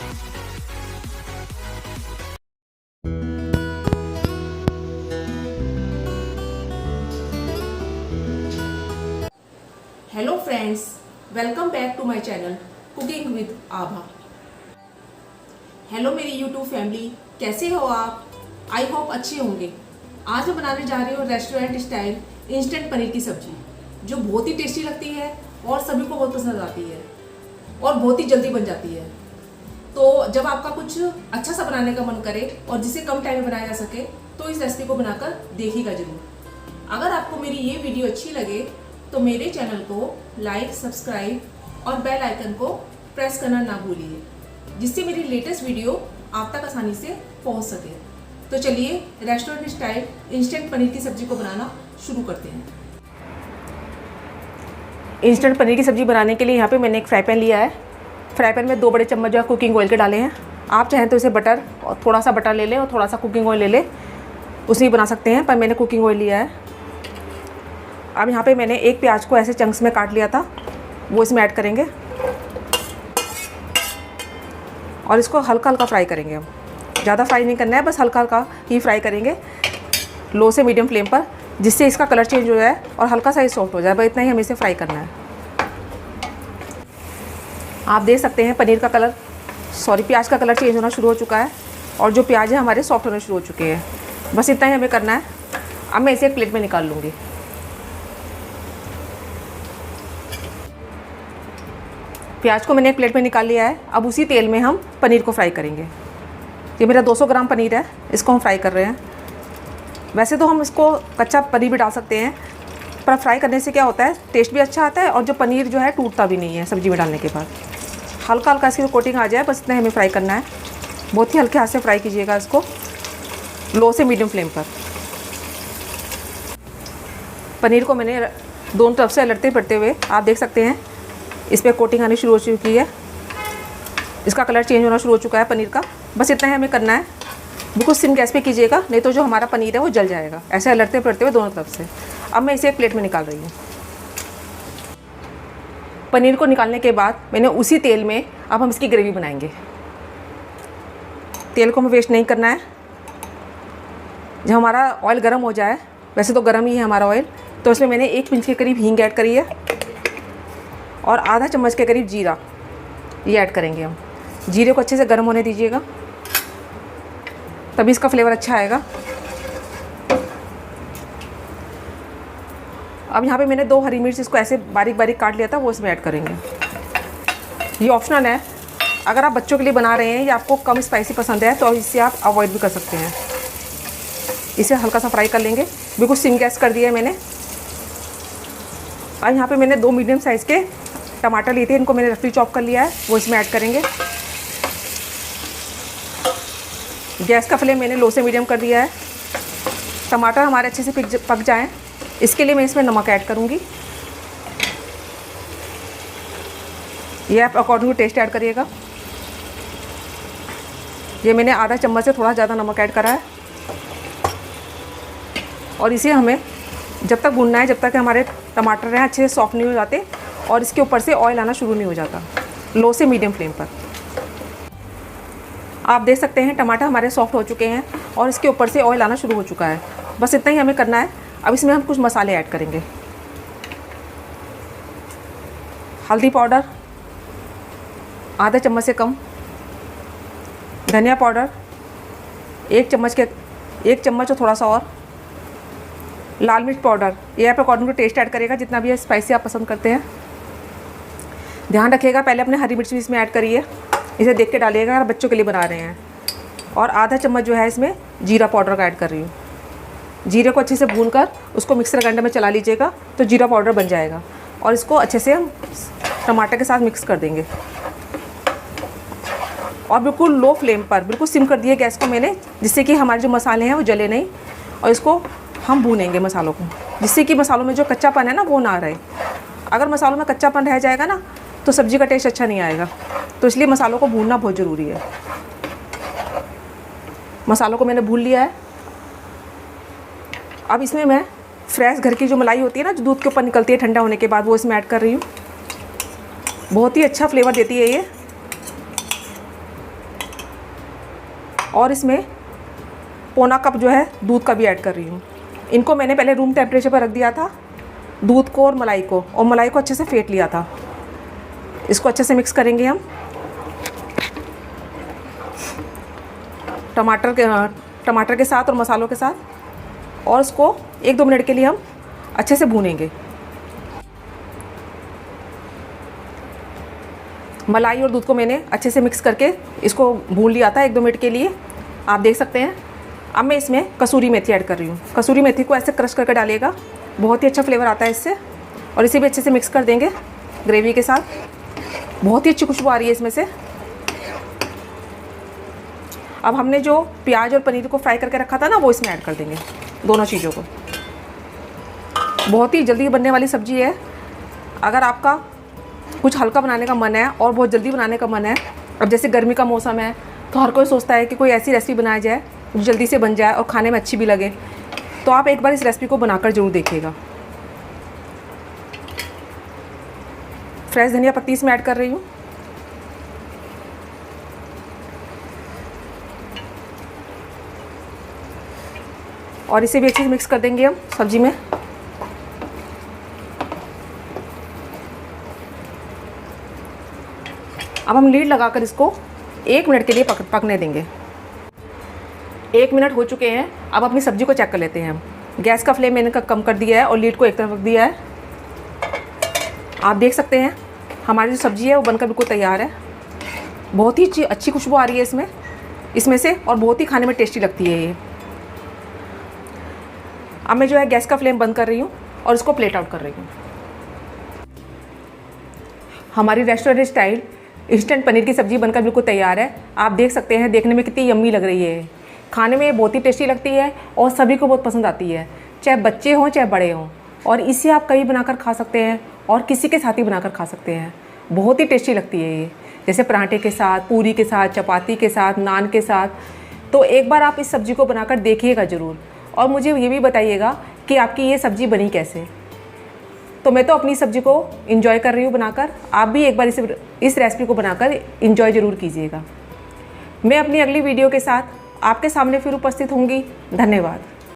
Hello friends, welcome back to my channel cooking with Abha. Hello मेरी YouTube family, कैसे हो आप? आई होप अच्छे होंगे। आज मैं बनाने जा रही हूँ रेस्टोरेंट स्टाइल इंस्टेंट पनीर की सब्जी, जो बहुत ही टेस्टी लगती है और सभी को बहुत पसंद आती है और बहुत ही जल्दी बन जाती है। तो जब आपका कुछ अच्छा सा बनाने का मन करे और जिसे कम टाइम में बनाया जा सके, तो इस रेसिपी को बनाकर देखिएगा जरूर। अगर आपको मेरी ये वीडियो अच्छी लगे तो मेरे चैनल को लाइक, सब्सक्राइब और बेल आइकन को प्रेस करना ना भूलिए, जिससे मेरी लेटेस्ट वीडियो आप तक आसानी से पहुंच सके। तो चलिए रेस्टोरेंट स्टाइल इंस्टेंट पनीर की सब्जी को बनाना शुरू करते हैं। इंस्टेंट पनीर की सब्जी बनाने के लिए यहाँ पे मैंने एक फ्राई पैन लिया है। फ्राई पैन में 2 बड़े चम्मच जो है कुकिंग ऑयल के डाले हैं। आप चाहें तो इसे बटर और थोड़ा सा बटर ले लें और थोड़ा सा कुकिंग ऑयल ले लें, उसे भी बना सकते हैं, पर मैंने कुकिंग ऑयल लिया है। अब यहाँ पे मैंने एक प्याज को ऐसे चंक्स में काट लिया था, वो इसमें ऐड करेंगे और इसको हल्का हल्का फ्राई करेंगे। हम ज़्यादा फ्राई नहीं करना है, बस हल्का हल्का ही फ्राई करेंगे लो से मीडियम फ्लेम पर, जिससे इसका कलर चेंज हो जाए और हल्का सा ही सॉफ्ट हो जाए। बस इतना ही हमें इसे फ्राई करना है। आप देख सकते हैं प्याज का कलर चेंज होना शुरू हो चुका है और जो प्याज है हमारे सॉफ्ट होने शुरू हो चुके हैं। बस इतना ही हमें करना है। अब मैं इसे एक प्लेट में निकाल लूँगी। प्याज को मैंने एक प्लेट में निकाल लिया है। अब उसी तेल में हम पनीर को फ्राई करेंगे। ये मेरा 200 ग्राम पनीर है, इसको हम फ्राई कर रहे हैं। वैसे तो हम इसको कच्चा पनीर भी डाल सकते हैं, पर फ्राई करने से क्या होता है, टेस्ट भी अच्छा आता है और जो पनीर जो है टूटता भी नहीं है सब्जी में डालने के बाद। हल्का हल्का इसकी कोटिंग आ जाए, बस इतना हमें फ्राई करना है। बहुत ही हल्के हाथ से फ्राई कीजिएगा इसको, लो से मीडियम फ्लेम पर। पनीर को मैंने दोनों तरफ से अलटते पड़ते हुए, आप देख सकते हैं इस पर कोटिंग आनी शुरू हो चुकी है, इसका कलर चेंज होना शुरू हो चुका है पनीर का। बस इतना ही हमें करना है। बिल्कुल सिम गैस पे कीजिएगा, नहीं तो जो हमारा पनीर है वो जल जाएगा। ऐसे अलटते पड़ते हुए दोनों तरफ से। अब मैं इसे एक प्लेट में निकाल रही हूँ। पनीर को निकालने के बाद मैंने उसी तेल में अब हम इसकी ग्रेवी बनाएंगे। तेल को हमें वेस्ट नहीं करना है। जब हमारा ऑयल गर्म हो जाए, वैसे तो गर्म ही है हमारा ऑयल, तो इसमें मैंने 1 पिंच के करीब हींग ऐड करी है और आधा चम्मच के करीब जीरा ये ऐड करेंगे हम। जीरे को अच्छे से गर्म होने दीजिएगा, तभी इसका फ्लेवर अच्छा आएगा। अब यहाँ पे मैंने 2 हरी मिर्च इसको ऐसे बारीक बारीक काट लिया था, वो इसमें ऐड करेंगे। ये ऑप्शनल है, अगर आप बच्चों के लिए बना रहे हैं या आपको कम स्पाइसी पसंद है तो इससे आप अवॉइड भी कर सकते हैं। इसे हल्का सा फ्राई कर लेंगे। बिल्कुल सिम गैस कर दिया है मैंने। और यहाँ पे मैंने 2 मीडियम साइज़ के टमाटर लिए थे, इनको मैंने रफली चॉप कर लिया है, वो इसमें ऐड करेंगे। गैस का फ्लेम मैंने लो से मीडियम कर दिया है। टमाटर हमारे अच्छे से पक जाएं, इसके लिए मैं इसमें नमक ऐड करूँगी। ये आप अकॉर्डिंग टू टेस्ट ऐड करिएगा। ये मैंने आधा चम्मच से थोड़ा ज़्यादा नमक ऐड करा है और इसे हमें जब तक भूनना है जब तक हमारे टमाटर हैं अच्छे से सॉफ्ट नहीं हो जाते और इसके ऊपर से ऑयल आना शुरू नहीं हो जाता। लो से मीडियम फ्लेम पर। आप देख सकते हैं टमाटर हमारे सॉफ्ट हो चुके हैं और इसके ऊपर से ऑयल आना शुरू हो चुका है। बस इतना ही हमें करना है। अब इसमें हम कुछ मसाले ऐड करेंगे। हल्दी पाउडर आधा चम्मच से कम, धनिया पाउडर 1 चम्मच और थोड़ा सा और, लाल मिर्च पाउडर ये आप अकॉर्डिंग टू टेस्ट ऐड करेगा, जितना भी स्पाइसी आप पसंद करते हैं। ध्यान रखिएगा पहले अपने हरी मिर्च भी इसमें ऐड करिए, इसे देख के डालिएगा अगर बच्चों के लिए बना रहे हैं। और आधा चम्मच जो है इसमें जीरा पाउडर का ऐड कर रही हूँ। जीरे को अच्छे से भूनकर उसको मिक्सर ग्राइंडर में चला लीजिएगा तो जीरा पाउडर बन जाएगा और इसको अच्छे से हम टमाटर के साथ मिक्स कर देंगे। और बिल्कुल लो फ्लेम पर, बिल्कुल सिम कर दिए गैस को मैंने, जिससे कि हमारे जो मसाले हैं वो जले नहीं। और इसको हम भूनेंगे मसालों को, जिससे कि मसालों में जो कच्चापन है ना वो ना रहे। अगर मसालों में कच्चापन रह जाएगा ना तो सब्ज़ी का टेस्ट अच्छा नहीं आएगा, तो इसलिए मसालों को भूनना बहुत ज़रूरी है। मसालों को मैंने भून लिया है। अब इसमें मैं फ्रेश घर की जो मलाई होती है ना, जो दूध के ऊपर निकलती है ठंडा होने के बाद, वो इसमें ऐड कर रही हूँ। बहुत ही अच्छा फ्लेवर देती है ये। और इसमें पौना कप जो है दूध का भी ऐड कर रही हूँ। इनको मैंने पहले रूम टेम्परेचर पर रख दिया था, दूध को और मलाई को अच्छे से फेंट लिया था। इसको अच्छे से मिक्स करेंगे हम। टमाटर के साथ और मसालों के साथ, और इसको 1-2 मिनट के लिए हम अच्छे से भूनेंगे। मलाई और दूध को मैंने अच्छे से मिक्स करके इसको भून लिया था 1-2 मिनट के लिए, आप देख सकते हैं। अब मैं इसमें कसूरी मेथी ऐड कर रही हूँ। कसूरी मेथी को ऐसे क्रश करके डालिएगा, बहुत ही अच्छा फ्लेवर आता है इससे। और इसे भी अच्छे से मिक्स कर देंगे ग्रेवी के साथ। बहुत ही अच्छी खुशबू आ रही है इसमें से। अब हमने जो प्याज और पनीर को फ्राई करके रखा था ना, वो इसमें ऐड कर देंगे, दोनों चीज़ों को। बहुत ही जल्दी बनने वाली सब्ज़ी है। अगर आपका कुछ हल्का बनाने का मन है और बहुत जल्दी बनाने का मन है, अब जैसे गर्मी का मौसम है तो हर कोई सोचता है कि कोई ऐसी रेसिपी बनाई जाए जो जल्दी से बन जाए और खाने में अच्छी भी लगे, तो आप एक बार इस रेसिपी को बनाकर ज़रूर देखिएगा। फ्रेश धनिया पत्ती इसमें ऐड कर रही हूँ। और इसे भी अच्छे से मिक्स कर देंगे हम सब्जी में। अब हम लीड लगाकर इसको 1 मिनट के लिए पकने देंगे। 1 मिनट हो चुके हैं। अब अपनी सब्ज़ी को चेक कर लेते हैं हम। गैस का फ्लेम मैंने कम कर दिया है और लीड को एक तरफ रख दिया है। आप देख सकते हैं हमारी जो सब्ज़ी है वो बनकर बिल्कुल तैयार है। बहुत ही अच्छी खुशबू आ रही है इसमें से, और बहुत ही खाने में टेस्टी लगती है ये। अब मैं जो है गैस का फ्लेम बंद कर रही हूँ और इसको प्लेट आउट कर रही हूँ। हमारी रेस्टोरेंट स्टाइल इंस्टेंट पनीर की सब्ज़ी बनकर बिल्कुल तैयार है। आप देख सकते हैं, देखने में कितनी यम्मी लग रही है। खाने में बहुत ही टेस्टी लगती है और सभी को बहुत पसंद आती है, चाहे बच्चे हों चाहे बड़े हों। और इसे आप कभी बनाकर खा सकते हैं और किसी के साथ ही बनाकर खा सकते हैं। बहुत ही टेस्टी लगती है ये, जैसे पराठे के साथ, पूरी के साथ, चपाती के साथ, नान के साथ। तो एक बार आप इस सब्ज़ी को बनाकर देखिएगा ज़रूर, और मुझे ये भी बताइएगा कि आपकी ये सब्ज़ी बनी कैसे। तो मैं तो अपनी सब्ज़ी को एंजॉय कर रही हूँ बनाकर। आप भी एक बार इस रेसिपी को बनाकर एंजॉय ज़रूर कीजिएगा। मैं अपनी अगली वीडियो के साथ आपके सामने फिर उपस्थित होंगी। धन्यवाद।